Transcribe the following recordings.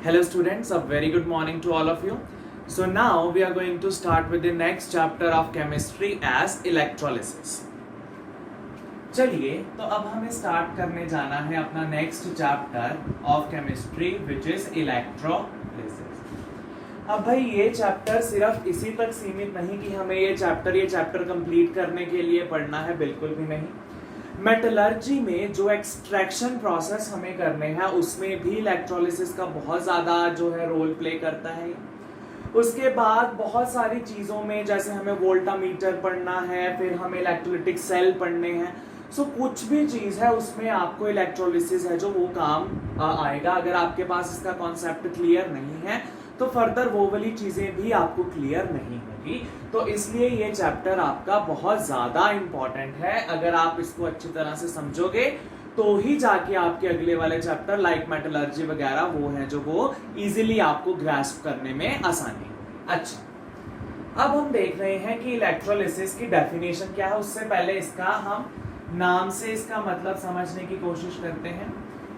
Hello students, a very good morning to all of you. So now we are going to start with the next chapter of chemistry as electrolysis. चलिए तो अब हमें start करने जाना है अपना next chapter of chemistry which is electrolysis. अब भाई ये चैप्टर सिर्फ इसी तक सीमित नहीं कि हमें ये चैप्टर कंप्लीट करने के लिए पढ़ना है, बिल्कुल भी नहीं. मेटलर्जी में जो एक्सट्रैक्शन प्रोसेस हमें करने हैं उसमें भी इलेक्ट्रोलिसिस का बहुत ज़्यादा जो है रोल प्ले करता है. उसके बाद बहुत सारी चीज़ों में जैसे हमें वोल्टामीटर पढ़ना है, फिर हमें इलेक्ट्रोलिटिक सेल पढ़ने हैं. सो कुछ भी चीज़ है उसमें आपको इलेक्ट्रोलिसिस है जो वो काम आएगा. अगर आपके पास इसका कॉन्सेप्ट क्लियर नहीं है तो फर्दर वो वाली चीज़ें भी आपको क्लियर नहीं होगी. तो इसलिए ये चैप्टर आपका बहुत ज़्यादा इम्पॉर्टेंट है. अगर आप इसको अच्छी तरह से समझोगे तो ही जाके आपके अगले वाले चैप्टर लाइक मेटलर्जी वगैरह वो हैं जो वो इजीली आपको ग्रास्प करने में आसानी. अच्छा, अब हम देख रहे हैं कि इलेक्ट्रोलिसिस की डेफिनेशन क्या है. उससे पहले इसका हम नाम से इसका मतलब समझने की कोशिश करते हैं.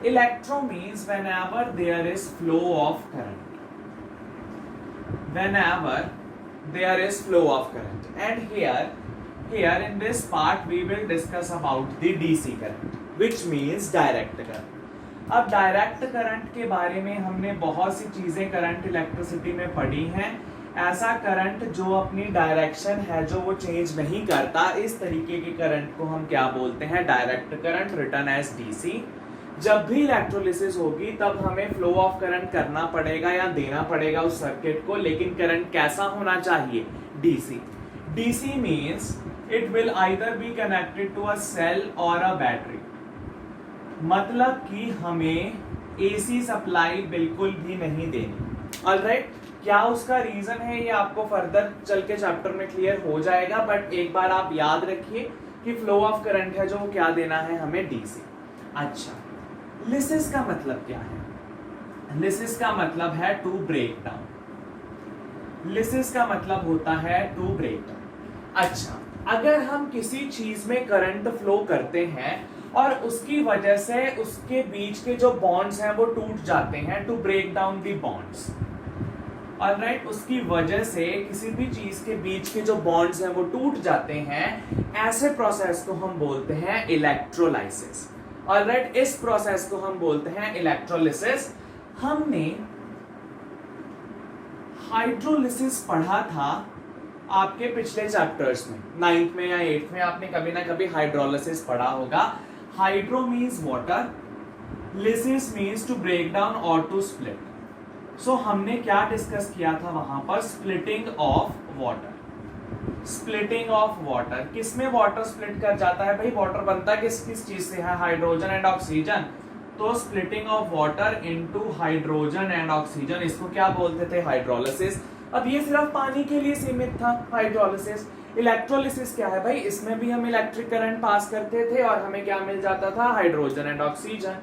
Electro means whenever there is flow of current. Whenever there is flow of current, and here in this part we will discuss about the DC current, which means direct current. अब डायरेक्ट करंट के बारे में हमने बहुत सी चीजें current electricity में पढ़ी हैं. ऐसा करंट जो अपनी डायरेक्शन है जो वो चेंज नहीं करता, इस तरीके के करंट को हम क्या बोलते हैं? Direct current, written as DC. जब भी इलेक्ट्रोलिसिस होगी तब हमें फ्लो ऑफ करंट करना पड़ेगा या देना पड़ेगा उस सर्किट को, लेकिन करंट कैसा होना चाहिए? DC. DC means it will either be connected to a cell और अ बैटरी. मतलब कि हमें एसी सप्लाई बिल्कुल भी नहीं देनी. ऑलराइट, क्या उसका रीजन है ये आपको फर्दर चल के चैप्टर में क्लियर हो जाएगा, बट एक बार आप याद रखिए कि फ्लो ऑफ करंट है जो वो क्या देना है हमें? डीसी. अच्छा, लिसिस का मतलब क्या है? लिसिस का मतलब है टू ब्रेक डाउन. लिसिस का मतलब होता है टू ब्रेक डाउन. अच्छा, अगर हम किसी चीज में करंट फ्लो करते हैं और उसकी वजह से उसके बीच के जो बॉन्ड्स हैं वो टूट जाते हैं, to break down the bonds. Alright, उसकी वजह से किसी भी चीज के बीच के जो बॉन्ड्स हैं वो टूट जाते हैं, ऐसे प्रोसेस को हम बोलते हैं इलेक्ट्रोलाइसिस. ऑलराइट, इस प्रोसेस को हम बोलते हैं इलेक्ट्रोलिसिस. हमने हाइड्रोलिसिस पढ़ा था आपके पिछले चैप्टर्स में, 9th में या 8th में आपने कभी ना कभी हाइड्रोलिसिस पढ़ा होगा. Hydro means water, lysis means to break down और टू स्प्लिट. सो हमने क्या डिस्कस किया था वहां पर? Splitting of water. Splitting of water, किसमें वाटर स्प्लिट कर जाता है भाई? वाटर बनता किस किस चीज से है? Hydrogen and oxygen. तो splitting of water into hydrogen and oxygen, इसको क्या बोलते थे? हाइड्रोलिसिस. अब ये सिर्फ पानी के लिए सीमित था हाइड्रोलिसिस. इलेक्ट्रोलिसिस क्या है भाई? इसमें भी हम इलेक्ट्रिक करंट पास करते थे और हमें क्या मिल जाता था? Hydrogen and oxygen.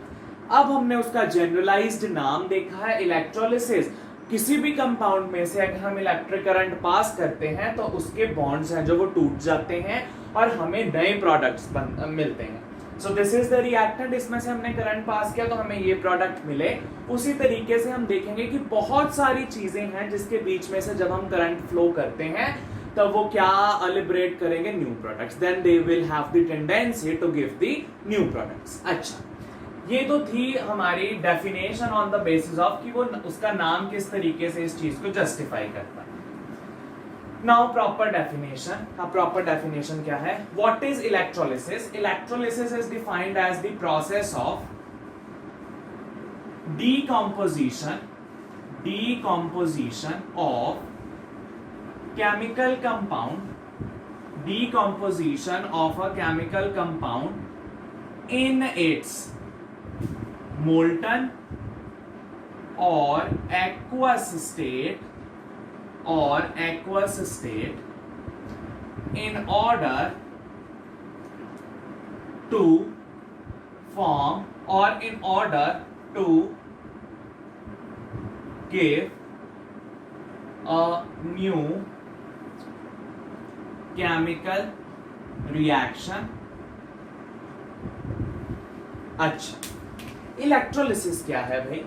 अब हमने उसका जनरलाइज्ड नाम देखा है इलेक्ट्रोलिसिस. किसी भी कंपाउंड में से अगर हम इलेक्ट्रिक करंट पास करते हैं तो उसके बॉन्ड्स हैं जो वो टूट जाते हैं और हमें नए प्रोडक्ट्स मिलते हैं. So this is the reactant. इसमें से हमने करंट पास किया तो हमें ये प्रोडक्ट मिले. उसी तरीके से हम देखेंगे कि बहुत सारी चीजें हैं जिसके बीच में से जब हम करंट फ्लो करते हैं तब वो क्या लिबरेट करेंगे? New products. Then they will have the tendency to give the new products. अच्छा, ये तो थी हमारी definition on the basis of कि वो उसका नाम किस तरीके से इस चीज को जस्टिफाई करता है. Now proper definition. Proper definition क्या है? What is electrolysis? Electrolysis is defined as the process of decomposition of chemical compound in its molten or aqueous state in order to form or in order to give a new chemical reaction. अच्छा, electrolysis क्या है भाई?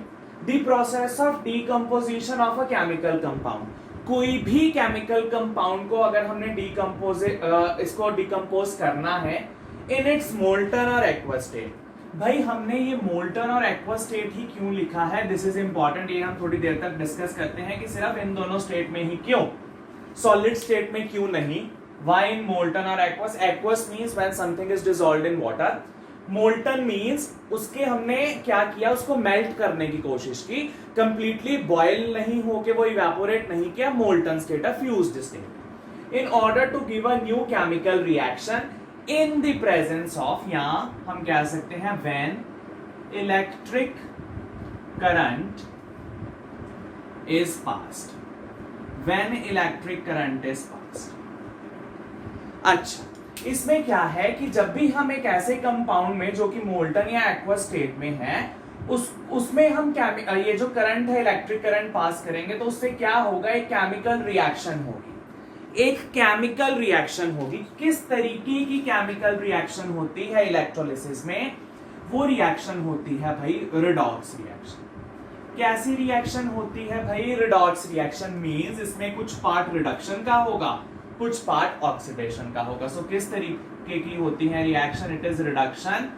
The process of decomposition of a chemical compound, कोई भी chemical compound को अगर हमने इसको डिकम्पोज करना है इन इट्स मोल्टन और एक्वस स्टेट। भाई हमने ये मोल्टन और एक्वस स्टेट ही क्यों लिखा है, दिस इज इंपॉर्टेंट, ये हम थोड़ी देर तक डिस्कस करते हैं कि सिर्फ इन दोनों स्टेट में ही क्यों, सॉलिड स्टेट में क्यों नहीं, व्हाई इन मोल्टन और aqueous. Aqueous means when something is dissolved in water, molten means उसके हमने क्या किया, उसको मेल्ट करने की कोशिश की, कंप्लीटली बॉयल नहीं होके वो इवेपोरेट नहीं किया, मोल्टन स्टेट है, fused state. In order to give a new chemical reaction in the presence of, यहां हम कह सकते हैं when electric current is passed, when electric current is passed. अच्छा, इसमें क्या है कि जब भी हम एक ऐसे कंपाउंड में जो कि मोल्टन या एक्वस स्टेट में है उसमें हम ये जो करंट है इलेक्ट्रिक करंट पास करेंगे तो उससे क्या होगा, एक केमिकल रिएक्शन होगी, एक केमिकल रिएक्शन होगी। किस तरीके की केमिकल रिएक्शन होती है इलेक्ट्रोलिसिस में, वो रिएक्शन होती है भाई रिडॉक्स रिएक्शन। कैसी रिएक्शन होती है भाई, रिडॉक्स रिएक्शन मींस इसमें कुछ पार्ट रिडक्शन का होगा, कुछ पार्ट ऑक्सीडेशन का होगा। सो किस तरीके की होती है reaction, it is reduction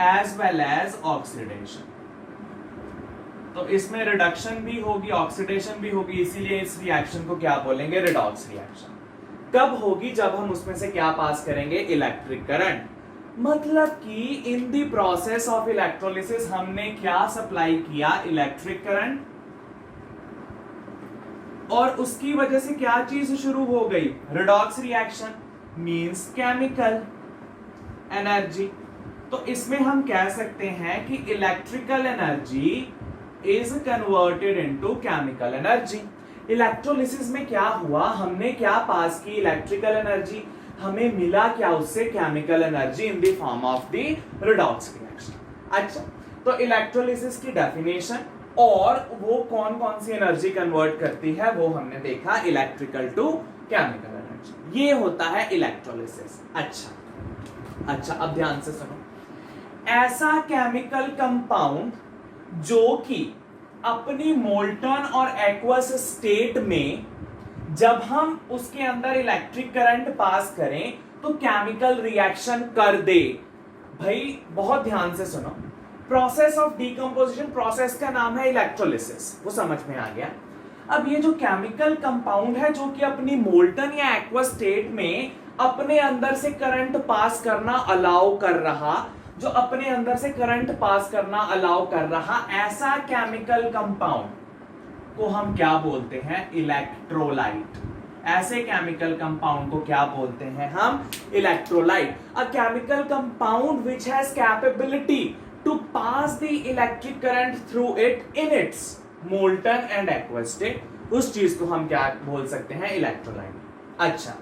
as well as oxidation. तो इसमें रिडक्शन भी होगी, ऑक्सीडेशन भी होगी, इसीलिए इस रिएक्शन को क्या बोलेंगे, रिडॉक्स रिएक्शन। कब होगी, जब हम उसमें से क्या पास करेंगे, इलेक्ट्रिक करंट। मतलब कि in the process of electrolysis हमने क्या सप्लाई किया, इलेक्ट्रिक करंट, और उसकी वजह से क्या चीज शुरू हो गई, redox reaction means chemical energy. तो इसमें हम कह सकते हैं कि electrical energy is converted into chemical energy. Electrolysis में क्या हुआ, हमने क्या पास की, इलेक्ट्रिकल एनर्जी, हमें मिला क्या उससे, chemical energy in the form of the redox reaction. अच्छा, तो इलेक्ट्रोलिसिस की डेफिनेशन और वो कौन कौन सी एनर्जी कन्वर्ट करती है वो हमने देखा, इलेक्ट्रिकल टू केमिकल एनर्जी, ये होता है इलेक्ट्रोलिसिस। अच्छा, अब ध्यान से सुनो, ऐसा केमिकल कंपाउंड जो कि अपनी मोल्टन और एक्वस स्टेट में जब हम उसके अंदर इलेक्ट्रिक करंट पास करें तो केमिकल रिएक्शन कर दे। भाई बहुत ध्यान से सुनो, प्रोसेस ऑफ डीकंपोजिशन, प्रोसेस का नाम है इलेक्ट्रोलिसिस, वो समझ में आ गया। अब ये जो केमिकल कंपाउंड है जो कि अपनी मोल्टन या एक्वस स्टेट में अपने अंदर से करंट पास करना अलाउ कर रहा, जो अपने अंदर से करंट पास करना अलाउ कर रहा, ऐसा केमिकल कंपाउंड को हम क्या बोलते हैं, इलेक्ट्रोलाइट। ऐसे केमिकल कंपाउंड को क्या बोलते हैं हम, electrolyte. A chemical compound which has capability to pass the electric current through it in its molten and aqueous state, उस चीज को हम क्या बोल सकते हैं, इलेक्ट्रोलाइट। अच्छा,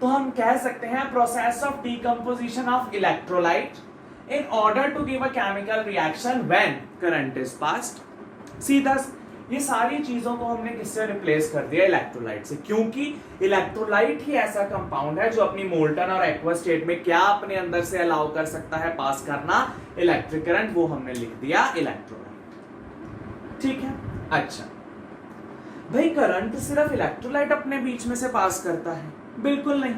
तो हम कह सकते हैं process of decomposition of electrolyte in order to give a chemical reaction when current is passed। सीधा ये सारी चीजों को हमने किससे रिप्लेस कर दिया, इलेक्ट्रोलाइट से, क्योंकि इलेक्ट्रोलाइट ही ऐसा कंपाउंड है जो अपनी मोल्टन और एक्वस स्टेट में क्या अपने अंदर से अलाउ कर सकता है पास करना, इलेक्ट्रिक करंट, वो हमने लिख दिया इलेक्ट्रोलाइट। ठीक है। अच्छा भाई, करंट सिर्फ इलेक्ट्रोलाइट अपने बीच में से पास करता है? बिल्कुल नहीं।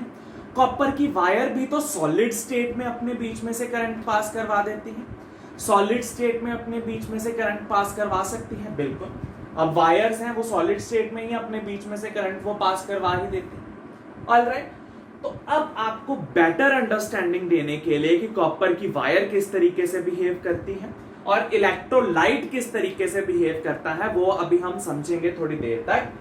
कॉपर की वायर भी तो सॉलिड स्टेट में अपने बीच में से करंट पास करवा देती है, सॉलिड स्टेट में अपने बीच में से करंट पास करवा सकती है, बिल्कुल। अब वायर्स हैं वो सॉलिड स्टेट में ही अपने बीच में से करंट वो पास करवा ही देती है। ऑलराइट, तो अब आपको बेटर अंडरस्टैंडिंग देने के लिए कि कॉपर की वायर किस तरीके से बिहेव करती है और इलेक्ट्रोलाइट किस तरीके से बिहेव करता है, वो अभी हम समझेंगे थोड़ी देर तक।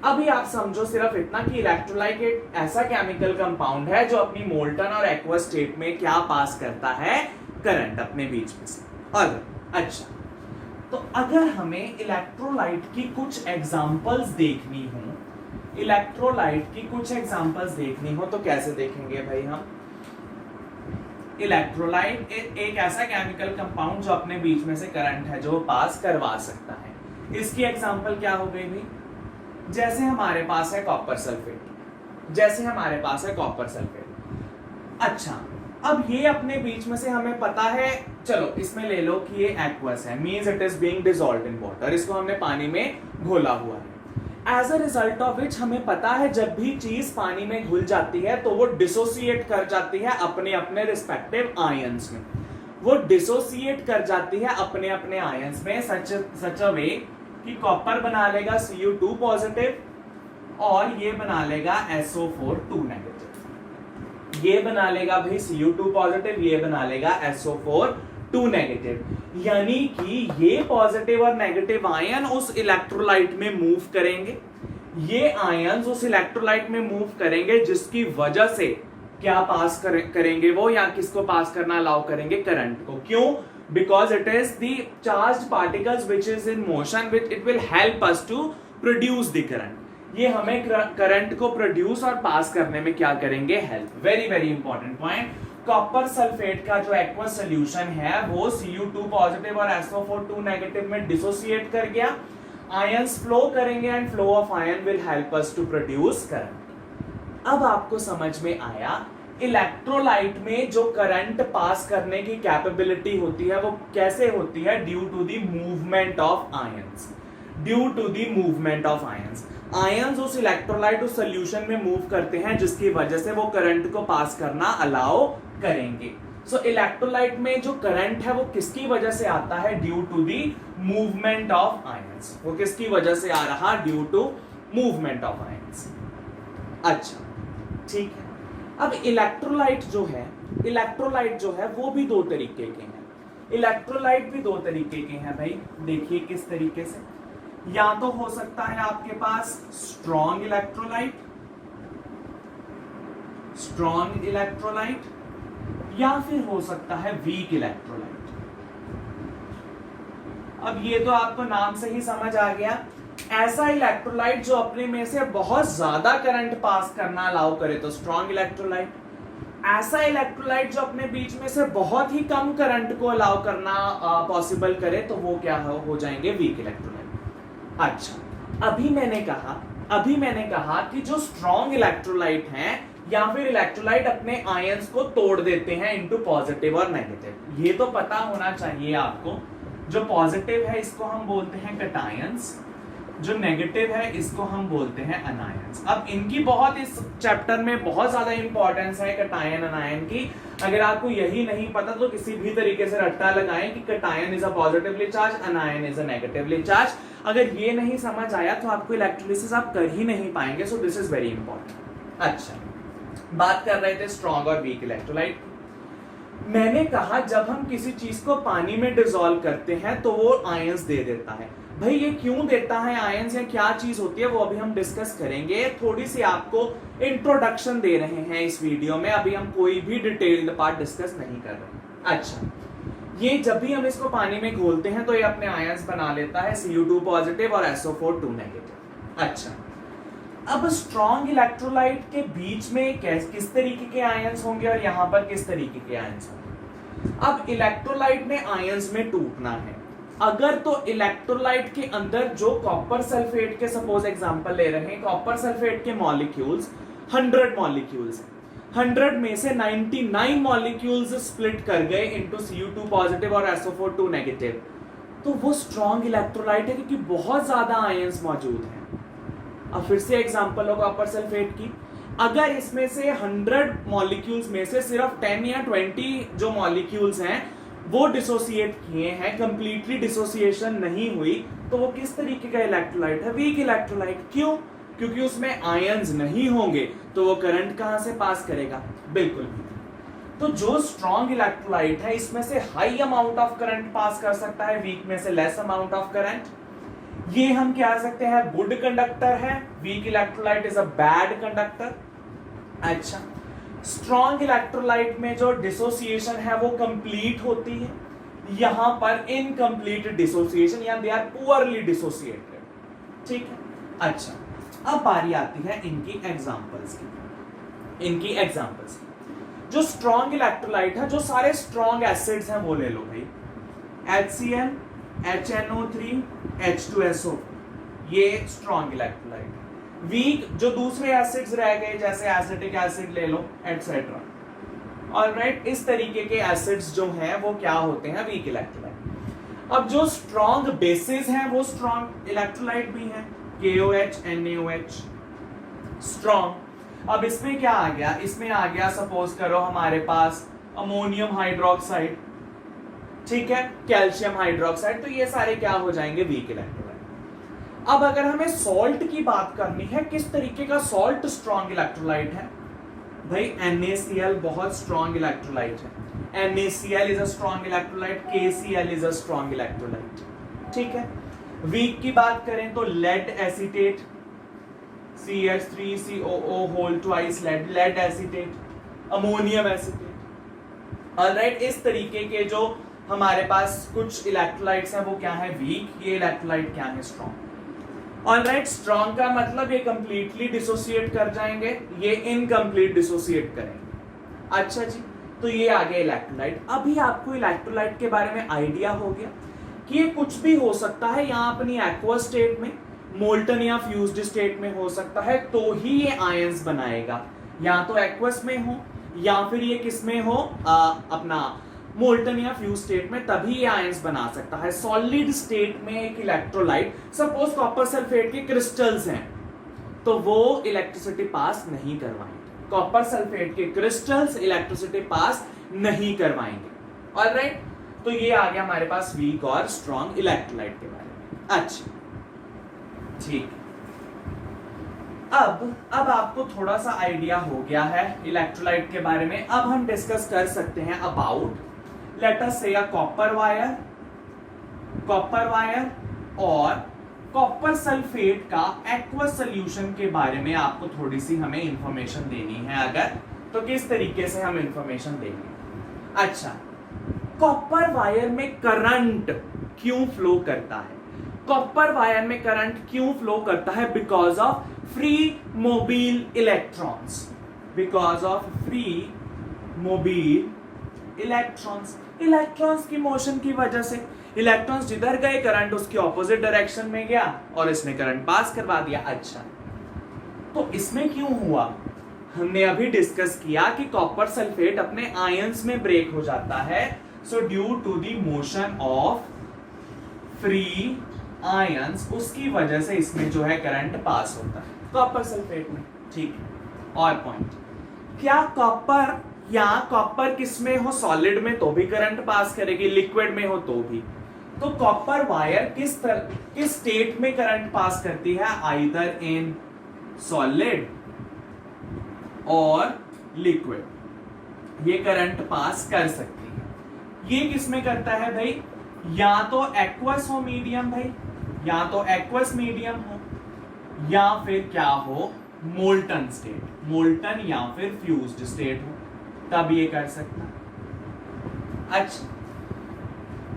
अभी आप समझो सिर्फ इतना कि इलेक्ट्रोलाइट एक ऐसा केमिकल कंपाउंड है जो अपनी मोल्टन और एक्वस स्टेट में क्या पास करता है, करंट अपने बीच में से। और अच्छा, तो अगर हमें इलेक्ट्रोलाइट की कुछ एग्जांपल्स देखनी हो, इलेक्ट्रोलाइट की कुछ एग्जांपल्स देखनी हो तो कैसे देखेंगे भाई हम? इलेक्ट्रोलाइट एक ऐसा केमिकल कंपाउंड जो अपने बीच में से करंट है जो पास करवा सकता है। इसकी एग्जांपल क्या हो गई भाई? जैसे हमारे पास है कॉपर सल्फेट, जैसे हमारे पास है कॉपर सल्फेट। अच्छा, अब ये अपने बीच में से हमें पता है, चलो इसमें ले लो कि ये एक्वस है, means it is being dissolved in water, इसको हमने पानी में घोला हुआ है। As a result of which हमें पता है जब भी चीज पानी में घुल जाती है तो वो डिसोसिएट कर जाती है अपने अपने रिस्पेक्टिव आयंस में, वो डिसोसिएट कर जाती है अपने अपने आयंस में सच अ वे कि कॉपर बना लेगा Cu2 पॉजिटिव और ये बना लेगा SO4 2 नेगेटिव, ये बना लेगा भाई Cu2 पॉजिटिव, ये बना लेगा SO4 2 नेगेटिव, यानी कि ये पॉजिटिव और नेगेटिव आयन उस इलेक्ट्रोलाइट में मूव करेंगे, ये आयंस उस इलेक्ट्रोलाइट में मूव करेंगे जिसकी वजह से क्या पास करेंगे वो, या किसको पास करना अलाउ करेंगे, करंट को। क्यों? Because it is the charged particles which is in motion, which it will help us to produce the current. ये हमें करंट को प्रोड्यूस और पास करने में क्या करेंगे, help. Very very important point. Copper sulphate का जो एक्वस सोल्यूशन है वो Cu2 पॉजिटिव और SO4 2 नेगेटिव में डिसोसिएट कर गया, आयंस फ्लो करेंगे and flow of ion will help us to produce current. अब आपको समझ में आया इलेक्ट्रोलाइट में जो करंट पास करने की कैपेबिलिटी होती है वो कैसे होती है, due to the movement of ions, due to the movement of ions. Ions उस इलेक्ट्रोलाइट उस सॉल्यूशन में मूव करते हैं जिसकी वजह से वो करंट को पास करना अलाउ करेंगे। सो इलेक्ट्रोलाइट में जो करंट है वो किसकी वजह से आता है, due to the movement of ions. वो किसकी वजह से आ रहा, due to movement of ions. अच्छा ठीक है। अब इलेक्ट्रोलाइट जो है वो भी दो तरीके के हैं, इलेक्ट्रोलाइट भी दो तरीके के हैं भाई। देखिए किस तरीके से, या तो हो सकता है आपके पास स्ट्रॉन्ग इलेक्ट्रोलाइट, या फिर हो सकता है वीक इलेक्ट्रोलाइट। अब ये तो आपको नाम से ही समझ आ गया, ऐसा इलेक्ट्रोलाइट जो अपने में से बहुत ज्यादा करंट पास करना अलाउ करे तो स्ट्रॉन्ग इलेक्ट्रोलाइट, ऐसा इलेक्ट्रोलाइट जो अपने बीच में से बहुत ही कम करंट को अलाउ करना पॉसिबल करे तो वो क्या हो जाएंगे, वीक इलेक्ट्रोलाइट। अच्छा अभी मैंने कहा कि जो स्ट्रॉन्ग इलेक्ट्रोलाइट हैं या फिर इलेक्ट्रोलाइट अपने आयंस को तोड़ देते हैं इनटू पॉजिटिव और नेगेटिव। ये तो पता होना चाहिए आपको, जो पॉजिटिव है इसको हम बोलते हैं कैटायंस, जो नेगेटिव है इसको हम बोलते हैं अनायंस। अब इनकी बहुत इस चैप्टर में बहुत ज्यादा इंपॉर्टेंस है कैटायन अनायन की। अगर आपको यही नहीं पता तो किसी भी तरीके से रट्टा लगाएं कि cation is a positively charge, अनायन is a negatively charge. अगर ये नहीं समझ आया तो आपको इलेक्ट्रोलिसिस आप कर ही नहीं पाएंगे। So this is very important. अच्छा बात कर रहे थे स्ट्रॉन्ग और वीक इलेक्ट्रोलाइट। मैंने कहा जब हम किसी चीज को पानी में डिसॉल्व करते हैं तो वो आयंस दे देता है। भाई ये क्यों देता है आयंस, या क्या चीज होती है वो अभी हम डिस्कस करेंगे। थोड़ी सी आपको इंट्रोडक्शन दे रहे हैं इस वीडियो में, अभी हम कोई भी डिटेल्ड पार्ट डिस्कस नहीं कर रहे। अच्छा ये जब भी हम इसको पानी में घोलते हैं तो ये अपने आयंस बना लेता है Cu2 पॉजिटिव और SO4 2 नेगेटिव। अच्छा अब स्ट्रॉन्ग इलेक्ट्रोलाइट के बीच में किस तरीके के आयंस होंगे और यहां पर किस तरीके के आयंस होंगे। अब इलेक्ट्रोलाइट ने आयंस में टूटना है, अगर तो इलेक्ट्रोलाइट के अंदर जो कॉपर सल्फेट के सपोज एग्जांपल ले रहे हैं, कॉपर सल्फेट के मॉलिक्यूल्स 100 मॉलिक्यूल्स हैं, 100 में से 99 मॉलिक्यूल्स स्प्लिट कर गए इनटू Cu2 पॉजिटिव और SO4 2 नेगेटिव, तो वो स्ट्रॉन्ग इलेक्ट्रोलाइट है क्योंकि बहुत ज्यादा आयंस मौजूद हैं। अब फिर से एग्जांपल हो कॉपर सल्फेट की, अगर इसमें से 100 मॉलिक्यूल्स में से सिर्फ 10 या 20 जो मॉलिक्यूल्स हैं वो डिसोसिएट किए हैं, कंप्लीटली डिसोसिएशन नहीं हुई, तो वो किस तरीके का इलेक्ट्रोलाइट है, वीक इलेक्ट्रोलाइट। क्यों? क्योंकि उसमें आयंस नहीं होंगे तो वो करंट कहां से पास करेगा, बिल्कुल भी। तो जो स्ट्रॉन्ग इलेक्ट्रोलाइट है इसमें से high amount of current pass कर सकता है, वीक में से लेस अमाउंट ऑफ करंट। ये हम कह सकते हैं गुड कंडक्टर है, weak electrolyte is a bad conductor. अच्छा स्ट्रॉन्ग इलेक्ट्रोलाइट में जो डिसोसिएशन है वो कंप्लीट होती है, यहां पर इनकम्प्लीट डिसोसिएशन या दे आर पुअरली डिसोसिएटेड। ठीक है। अच्छा अब बारी आती है इनकी एग्जांपल्स की। जो स्ट्रॉन्ग इलेक्ट्रोलाइट है, जो सारे स्ट्रॉन्ग एसिड्स हैं वो ले लो भाई, HCl, HNO3, H2SO, ये स्ट्रॉन्ग इलेक्ट्रोलाइट है। वीक जो दूसरे एसिड्स रह गए जैसे एसिटिक एसिड ले लो एटसेट्रा, ऑलराइट, इस तरीके के एसिड्स जो हैं वो क्या होते हैं, वीक इलेक्ट्रोलाइट। अब जो स्ट्रॉन्ग बेसिस हैं वो स्ट्रॉन्ग इलेक्ट्रोलाइट भी हैं, KOH NaOH स्ट्रॉन्ग। अब इसमें क्या आ गया, इसमें आ गया सपोज करो हमारे पास अमोनियम हाइड्रोक्साइड, ठीक है, कैल्शियम हाइड्रोक्साइड, तो ये सारे क्या हो जाएंगे, वीक इलेक्ट्रोलाइट। अब अगर हमें सॉल्ट की बात करनी है, किस तरीके का सॉल्ट स्ट्रॉन्ग इलेक्ट्रोलाइट है, भाई NaCl बहुत स्ट्रॉन्ग इलेक्ट्रोलाइट है, NaCl is a strong electrolyte, KCl is a strong electrolyte, ठीक है। वीक की बात करें तो lead acetate, CH3COO whole twice lead, lead acetate, ammonium acetate. Alright, इस तरीके के जो हमारे पास कुछ इलेक्ट्रोलाइट्स हैं वो क्या है, वीक, ये इलेक्ट्रोलाइट क्या है, स्ट्रॉन्ग। ऑलराइट, स्ट्रॉन्ग का मतलब ये कंप्लीटली डिसोसिएट कर जाएंगे, ये इनकम्प्लीट डिसोसिएट करेंगे। अच्छा जी, तो ये आ गया इलेक्ट्रोलाइट। अभी आपको इलेक्ट्रोलाइट के बारे में आइडिया हो गया कि ये कुछ भी हो सकता है, यहाँ अपनी एक्वा स्टेट में, मोल्टन या फ्यूज्ड स्टेट में हो सकता है, तो ही ये आयंस बनाएगा, या तो एक्वस में हो या फिर ये किस में हो, अपना मोल्टन या फ्यूज स्टेट में, तभी ये आयंस बना सकता है। सॉलिड स्टेट में एक इलेक्ट्रोलाइट, सपोज कॉपर सल्फेट के क्रिस्टल्स हैं, तो वो इलेक्ट्रिसिटी पास नहीं करवाएंगे, कॉपर सल्फेट के क्रिस्टल्स इलेक्ट्रिसिटी पास नहीं करवाएंगे। ऑलराइट, तो ये आ गया हमारे पास वीक और स्ट्रॉन्ग इलेक्ट्रोलाइट के बारे में। अच्छा, ठीक, अब आपको थोड़ा सा आइडिया हो गया है इलेक्ट्रोलाइट के बारे में। अब हम डिस्कस कर सकते हैं अबाउट, लेट अस से कॉपर वायर और कॉपर सल्फेट का एक्वस सॉल्यूशन के बारे में आपको थोड़ी सी हमें इंफॉर्मेशन देनी है, अगर तो किस तरीके से हम इंफॉर्मेशन देंगे। अच्छा, कॉपर वायर में करंट क्यों फ्लो करता है, कॉपर वायर में करंट क्यों फ्लो करता है, because of free mobile electrons, because of free mobile electrons, electrons की मोशन की वजह से। इलेक्ट्रॉन्स जिधर गए करंट उसकी ऑपोजिट डायरेक्शन में गया और इसने करंट पास करवा दिया। अच्छा, तो इसमें क्यों हुआ, हमने अभी डिस्कस किया कि कॉपर सल्फेट अपने आयंस में ब्रेक हो जाता है, so due to the motion of free ions, उसकी वजह से इसमें जो है करंट पास होता है कॉपर सल्फेट में, ठीक है। और पॉइंट, क्या कॉपर या कॉपर किस में हो, सॉलिड में तो भी करंट पास करेगी, लिक्विड में हो तो भी। तो कॉपर वायर किस स्टेट में करंट पास करती है, आइदर इन सॉलिड और लिक्विड, ये करंट पास कर सकती है। ये किस में करता है भाई, या तो एक्वस हो मीडियम भाई, या तो एक्वस मीडियम हो, या फिर क्या हो, मोल्टन स्टेट, मोल्टन या फिर फ्यूज्ड स्टेट हो, तब ये कर सकता है। अच्छा,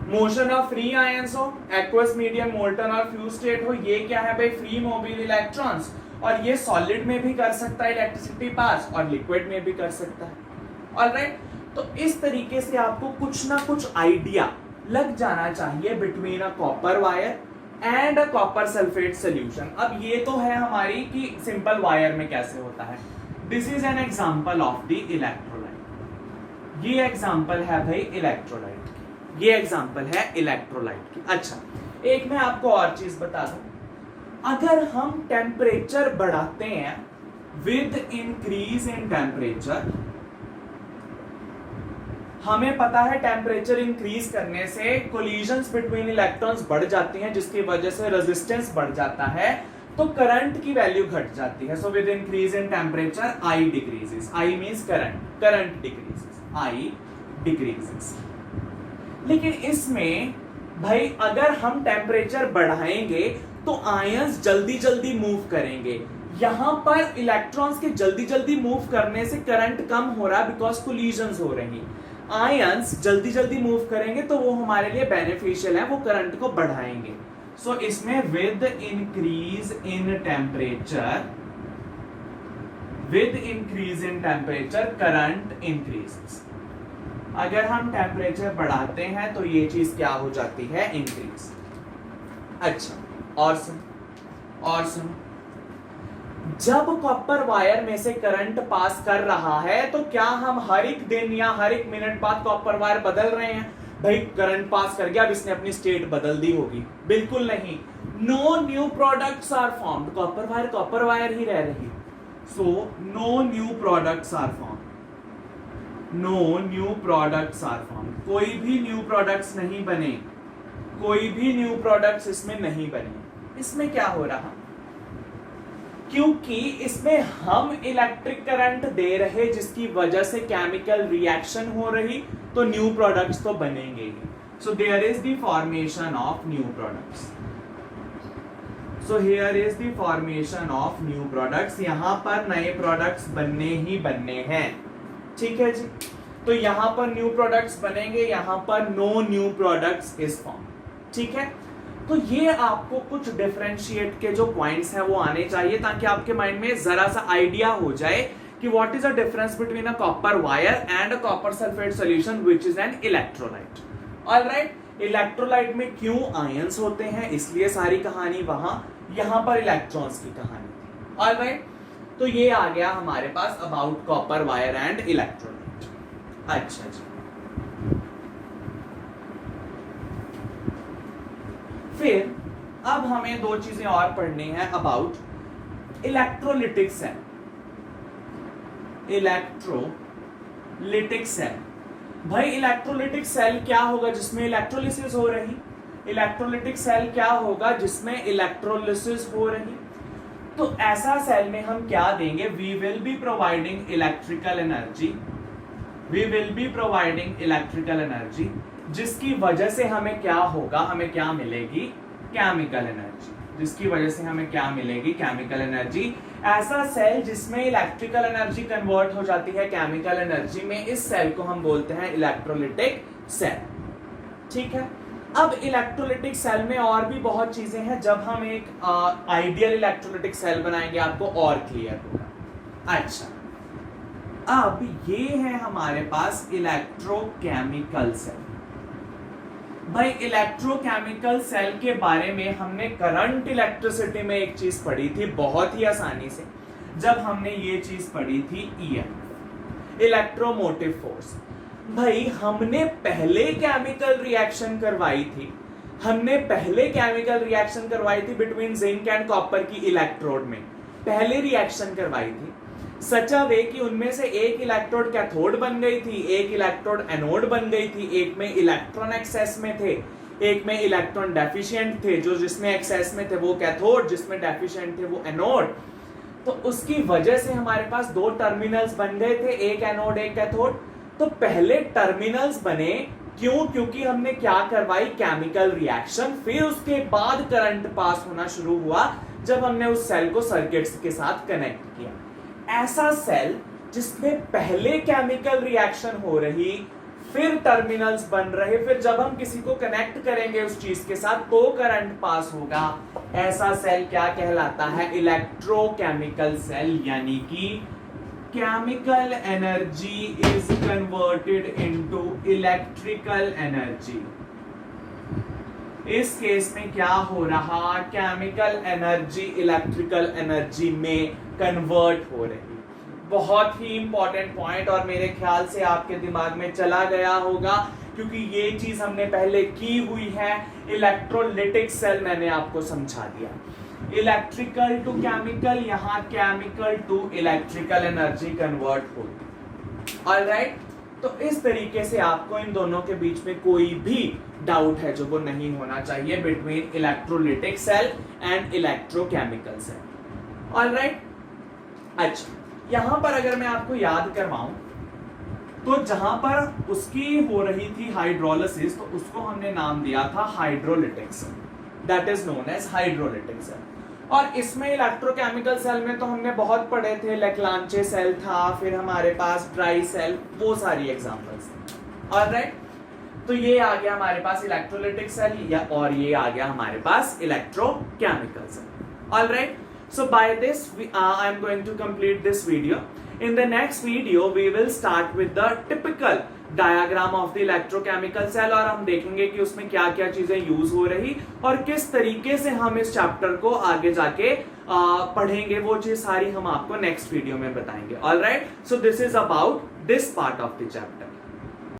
मोशन ऑफ फ्री आयंस हो, एक्वस मीडियम, मोल्टन और फ्यूज स्टेट हो, ये क्या है भाई, फ्री मोबाइल इलेक्ट्रॉन्स, और ये सॉलिड में भी कर सकता है इलेक्ट्रिसिटी पास और लिक्विड में भी कर सकता है। ऑलराइट, तो इस तरीके से आपको कुछ ना कुछ आइडिया लग जाना चाहिए between a copper wire and a copper sulphate solution. अब ये तो है हमारी कि सिंपल वायर में कैसे होता है, this is an example of the electrolyte, ये एग्जांपल है भाई इलेक्ट्रोलाइट की, ये एग्जांपल है इलेक्ट्रोलाइट की। अच्छा, एक मैं आपको और चीज बता दूं, अगर हम टेम्परेचर बढ़ाते हैं विद इंक्रीज इन टेम्परेचर, हमें पता है टेम्परेचर इंक्रीज करने से कोलिजन्स बिटवीन इलेक्ट्रॉन्स बढ़ जाती हैं, जिसकी वजह से रेजिस्टेंस बढ़ जाता है, तो करंट की वैल्यू घट जाती है। So with increase in temperature I decreases, I means current, current decreases, I decreases. लेकिन इसमें भाई अगर हम टेम्परेचर बढ़ाएंगे तो आयंस जल्दी जल्दी मूव करेंगे, यहां पर इलेक्ट्रॉन्स के जल्दी जल्दी मूव करने से करंट कम हो रहा है बिकॉज कोलिजन्स हो रही। आयंस जल्दी जल्दी मूव करेंगे तो वो हमारे लिए बेनिफिशियल है, वो करंट को बढ़ाएंगे। सो इसमें with increase in temperature, with increase in temperature current increases. अगर हम टेम्परेचर बढ़ाते हैं तो ये चीज क्या हो जाती है, इंक्रीज। अच्छा, और सुनो, जब कॉपर वायर में से करंट पास कर रहा है तो क्या हम हर एक दिन या हर एक मिनट बाद कॉपर वायर बदल रहे हैं? भाई करंट पास कर गया, अब इसने अपनी स्टेट बदल दी होगी? बिल्कुल नहीं। No new products are formed, copper wire ही रह रही। So no new products are formed, no new products are formed, कोई भी न्यू प्रोडक्ट्स नहीं बने, कोई भी न्यू प्रोडक्ट्स इसमें नहीं बने। इसमें क्या हो रहा? क्योंकि इसमें हम इलेक्ट्रिक करंट दे रहे जिसकी वजह से केमिकल रिएक्शन हो रही, तो न्यू प्रोडक्ट्स तो बनेंगे ही। So there is the formation of new products. So here is the formation of new products, यहां पर नए प्रोडक्ट्स बनने ही बनने हैं। ठीक है जी, तो यहां पर न्यू प्रोडक्ट्स बनेंगे, यहां पर no new products is form. ठीक है, तो ये आपको कुछ डिफरेंशिएट के जो पॉइंट्स हैं वो आने चाहिए ताकि आपके माइंड में जरा सा आइडिया हो जाए कि what is the difference between a copper wire and a copper sulphate solution which is an electrolyte. Alright, electrolyte में क्यों आयंस होते हैं इसलिए सारी कहानी वहां, यहां पर इलेक्ट्रॉन्स की कहानी थी। ऑलराइट, तो ये आ गया हमारे पास about copper wire and electrolyte. अच्छा जी, फिर अब हमें दो चीजें और पढ़नी है about electrolytic cell. Electrolytic cell, भाई इलेक्ट्रोलिटिक सेल क्या होगा जिसमें इलेक्ट्रोलिसिस हो रही? इलेक्ट्रोलिटिक सेल क्या होगा जिसमें इलेक्ट्रोलिसिस हो रही? तो ऐसा सेल में हम क्या देंगे? We will be providing electrical energy, we will be providing electrical energy, जिसकी वजह से हमें क्या होगा? हमें क्या मिलेगी? केमिकल एनर्जी, जिसकी वजह से हमें क्या मिलेगी? Chemical energy. ऐसा सेल जिसमें इलेक्ट्रिकल एनर्जी कन्वर्ट हो जाती है केमिकल एनर्जी में, इस सेल को हम बोलते हैं इलेक्ट्रोलिटिक सेल। ठीक है, अब इलेक्ट्रोलिटिक सेल में और भी बहुत चीजें हैं, जब हम एक आइडियल इलेक्ट्रोलिटिक सेल बनाएंगे आपको और क्लियर होगा। अच्छा, अब ये है हमारे पास इलेक्ट्रोकेमिकल सेल। भाई इलेक्ट्रोकेमिकल सेल के बारे में हमने करंट इलेक्ट्रिसिटी में एक चीज पढ़ी थी बहुत ही आसानी से, जब हमने ये चीज पढ़ी थी EMF, इलेक्ट्रोमोटिव फोर्स। भाई हमने पहले केमिकल रिएक्शन करवाई थी, हमने पहले केमिकल रिएक्शन करवाई थी बिटवीन जिंक एंड कॉपर की इलेक्ट्रोड में, पहले रिएक्शन करवाई थी सच अ वे कि उनमें से एक इलेक्ट्रोड कैथोड बन गई थी, एक इलेक्ट्रोड एनोड बन गई थी, एक में इलेक्ट्रॉन एक्सेस में थे, एक में इलेक्ट्रॉन डेफिशिएंट थे, जो जिसमें एक्सेस में थे वो कैथोड, जिसमें डेफिशिएंट थे वो एनोड। तो उसकी वजह से हमारे पास दो टर्मिनल्स बन गए थे, एक एनोड एक कैथोड। तो पहले टर्मिनल्स बने क्यों? क्योंकि हमने क्या करवाई? Chemical reaction. फिर उसके बाद करंट पास होना शुरू हुआ जब हमने उस सेल को सर्किट्स के साथ कनेक्ट किया। ऐसा सेल जिसमें पहले केमिकल रिएक्शन हो रही, फिर टर्मिनल्स बन रहे, फिर जब हम किसी को कनेक्ट करेंगे उस चीज के साथ तो करंट पास होगा, ऐसा सेल क्या कहलाता है? Electrochemical cell. यानी कि chemical energy is converted into electrical energy. इस केस में क्या हो रहा? केमिकल एनर्जी इलेक्ट्रिकल एनर्जी में कन्वर्ट हो रही। बहुत ही इंपॉर्टेंट पॉइंट, और मेरे ख्याल से आपके दिमाग में चला गया होगा क्योंकि ये चीज हमने पहले की हुई है। इलेक्ट्रोलिटिक सेल मैंने आपको समझा दिया। इलेक्ट्रिकल टू केमिकल, यहां chemical to electrical energy convert होगी। ऑलराइट, तो इस तरीके से आपको इन दोनों के बीच में कोई भी डाउट है जो वो नहीं होना चाहिए between electrolytic cell and electrochemical cell. Alright, अच्छा यहां पर अगर मैं आपको याद करवाऊं तो जहां पर उसकी हो रही थी हाइड्रोलिसिस, तो उसको हमने नाम दिया था hydrolytic cell, that is known as hydrolytic cell. और इसमें इलेक्ट्रोकेमिकल सेल में तो हमने बहुत पढ़े थे, लेक्लांचे सेल था, फिर हमारे पास ड्राई सेल, वो सारी एग्जांपल्स थे। ऑलराइट, तो ये आ गया हमारे पास इलेक्ट्रोलिटिक सेल, या और ये आ गया हमारे पास electrochemical cell. Alright, so by this I am going to complete this video. In the next video we will start with the typical diagram of the electrochemical cell, और हम देखेंगे कि उसमें क्या क्या चीजें यूज हो रही और किस तरीके से हम इस चैप्टर को आगे जाके पढ़ेंगे, वो चीज सारी हम आपको नेक्स्ट वीडियो में बताएंगे। Alright, so this is about this part of the chapter.